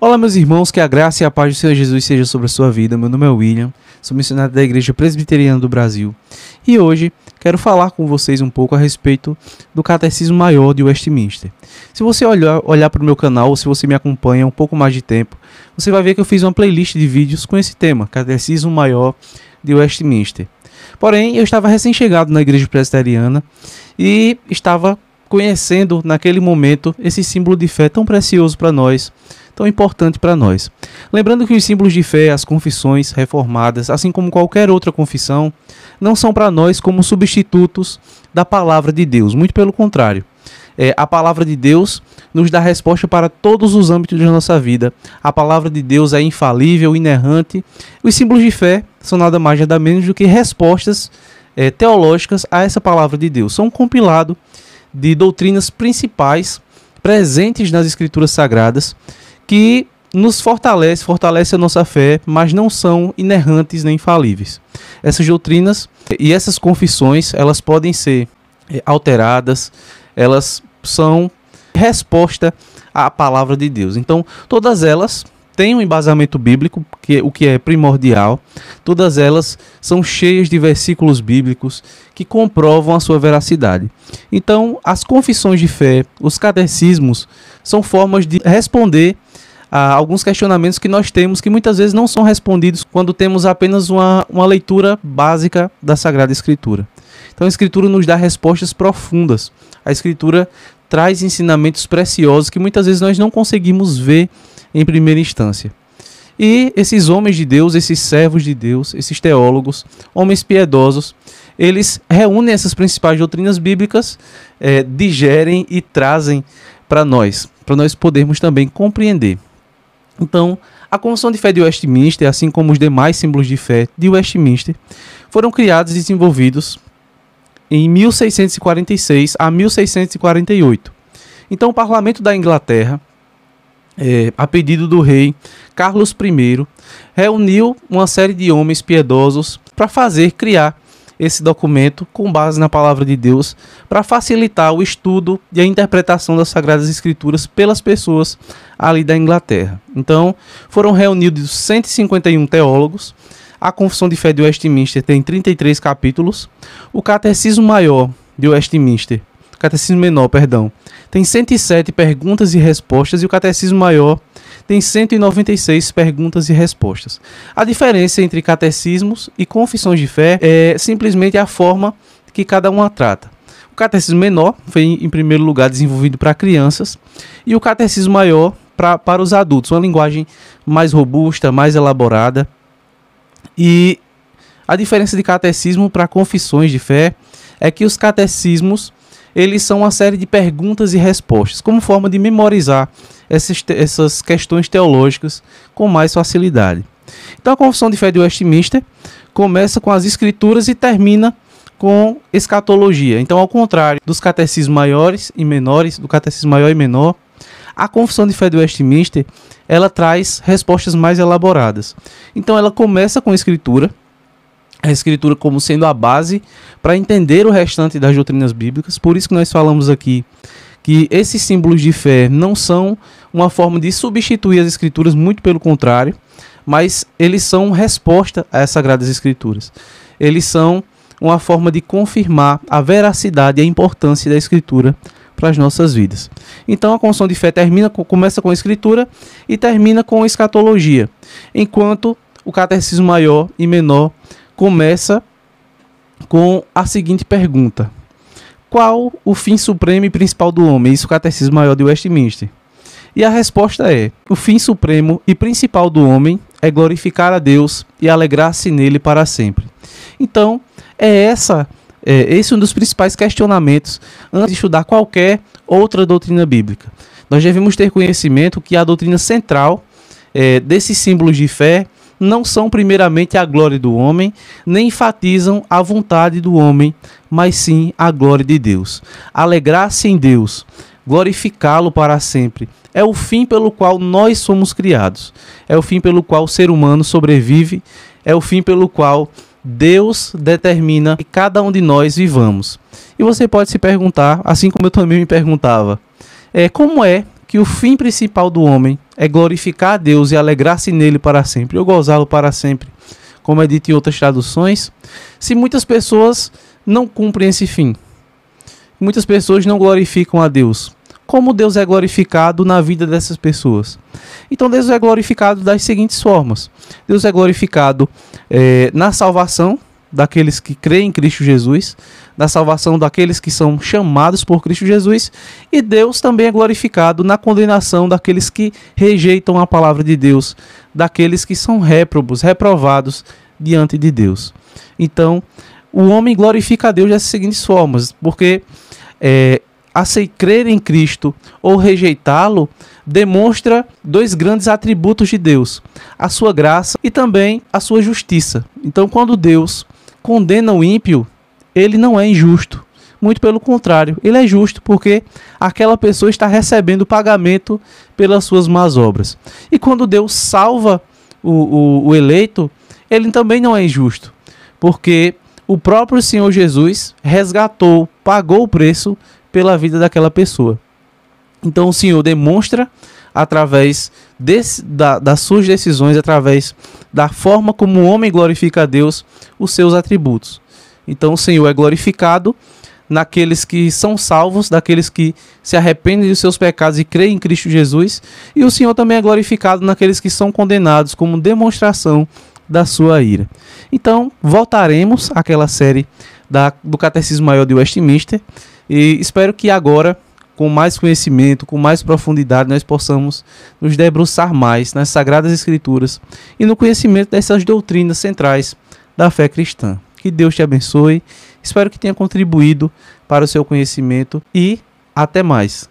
Olá, meus irmãos, que a graça e a paz do Senhor Jesus seja sobre a sua vida. Meu nome é William, sou missionário da Igreja Presbiteriana do Brasil e hoje quero falar com vocês um pouco a respeito do Catecismo Maior de Westminster. Se você olhar para o meu canal, ou se você me acompanha há um pouco mais de tempo, você vai ver que eu fiz uma playlist de vídeos com esse tema, Catecismo Maior de Westminster. Porém, eu estava recém-chegado na Igreja Presbiteriana e estava conhecendo naquele momento esse símbolo de fé tão precioso para nós, tão importante para nós. Lembrando que os símbolos de fé, as confissões reformadas, assim como qualquer outra confissão, não são para nós como substitutos da palavra de Deus. Muito pelo contrário. A palavra de Deus nos dá resposta para todos os âmbitos da nossa vida. A palavra de Deus é infalível, inerrante. Os símbolos de fé são nada mais nada menos do que respostas teológicas a essa palavra de Deus. São um compilado de doutrinas principais presentes nas Escrituras Sagradas que nos fortalece a nossa fé, mas não são inerrantes nem infalíveis. Essas doutrinas e essas confissões, elas podem ser alteradas, elas são resposta à palavra de Deus. Então, todas elas têm um embasamento bíblico, o que é primordial. Todas elas são cheias de versículos bíblicos que comprovam a sua veracidade. Então, as confissões de fé, os catecismos, são formas de responder a alguns questionamentos que nós temos, que muitas vezes não são respondidos quando temos apenas uma leitura básica da Sagrada Escritura. Então, a Escritura nos dá respostas profundas. A Escritura traz ensinamentos preciosos que muitas vezes nós não conseguimos ver em primeira instância. E esses homens de Deus, esses servos de Deus, esses teólogos, homens piedosos, eles reúnem essas principais doutrinas bíblicas, digerem e trazem para nós podermos também compreender. Então, a Confissão de Fé de Westminster, assim como os demais símbolos de fé de Westminster, foram criados e desenvolvidos em 1646 a 1648. Então, o Parlamento da Inglaterra, a pedido do rei Carlos I, reuniu uma série de homens piedosos para criar esse documento com base na palavra de Deus, para facilitar o estudo e a interpretação das Sagradas Escrituras pelas pessoas ali da Inglaterra. Então, foram reunidos 151 teólogos. A Confissão de Fé de Westminster tem 33 capítulos. O Catecismo Maior de Westminster, Catecismo Menor, tem 107 perguntas e respostas, e o Catecismo Maior tem 196 perguntas e respostas. A diferença entre catecismos e confissões de fé é simplesmente a forma que cada uma trata. O Catecismo Menor foi, em primeiro lugar, desenvolvido para crianças, e o Catecismo Maior para os adultos, uma linguagem mais robusta, mais elaborada. E a diferença de catecismo para confissões de fé é que os catecismos, eles são uma série de perguntas e respostas, como forma de memorizar essas questões teológicas com mais facilidade. Então, a Confissão de Fé de Westminster começa com as Escrituras e termina com escatologia. Então, ao contrário dos catecismos maiores e menores, do catecismo maior e menor, a Confissão de Fé de Westminster, ela traz respostas mais elaboradas. Então, ela começa com a Escritura como sendo a base para entender o restante das doutrinas bíblicas. Por isso que nós falamos aqui que esses símbolos de fé não são uma forma de substituir as Escrituras, muito pelo contrário, mas eles são resposta às Sagradas Escrituras. Eles são uma forma de confirmar a veracidade e a importância da Escritura para as nossas vidas. Então, a Confissão de Fé começa com a Escritura e termina com a escatologia, enquanto o Catecismo Maior e Menor começa com a seguinte pergunta: qual o fim supremo e principal do homem? Isso é o Catecismo Maior de Westminster. E a resposta é: o fim supremo e principal do homem é glorificar a Deus e alegrar-se nele para sempre. Então, esse é um dos principais questionamentos antes de estudar qualquer outra doutrina bíblica. Nós devemos ter conhecimento que a doutrina central desses símbolos de fé não são primeiramente a glória do homem, nem enfatizam a vontade do homem, mas sim a glória de Deus. Alegrar-se em Deus, glorificá-lo para sempre, é o fim pelo qual nós somos criados. É o fim pelo qual o ser humano sobrevive, é o fim pelo qual Deus determina que cada um de nós vivamos. E você pode se perguntar, assim como eu também me perguntava, como é que o fim principal do homem é glorificar a Deus e alegrar-se nele para sempre, ou gozá-lo para sempre, como é dito em outras traduções, se muitas pessoas não cumprem esse fim, muitas pessoas não glorificam a Deus, como Deus é glorificado na vida dessas pessoas? Então Deus é glorificado das seguintes formas. Deus é glorificado na salvação daqueles que creem em Cristo Jesus, na salvação daqueles que são chamados por Cristo Jesus, e Deus também é glorificado na condenação daqueles que rejeitam a palavra de Deus, daqueles que são réprobos, reprovados diante de Deus. Então, o homem glorifica a Deus dessas seguintes formas, porque crer em Cristo ou rejeitá-lo demonstra dois grandes atributos de Deus, a sua graça e também a sua justiça. Então, quando Deus condena o ímpio, ele não é injusto, muito pelo contrário, ele é justo porque aquela pessoa está recebendo pagamento pelas suas más obras. E quando Deus salva o eleito, ele também não é injusto, porque o próprio Senhor Jesus resgatou, pagou o preço pela vida daquela pessoa. Então o Senhor demonstra através das suas decisões, através da forma como o homem glorifica a Deus, os seus atributos. Então o Senhor é glorificado naqueles que são salvos, daqueles que se arrependem dos seus pecados e creem em Cristo Jesus, e o Senhor também é glorificado naqueles que são condenados como demonstração da sua ira. Então voltaremos àquela série do Catecismo Maior de Westminster, e espero que agora, com mais conhecimento, com mais profundidade, nós possamos nos debruçar mais nas Sagradas Escrituras e no conhecimento dessas doutrinas centrais da fé cristã. Que Deus te abençoe, espero que tenha contribuído para o seu conhecimento e até mais.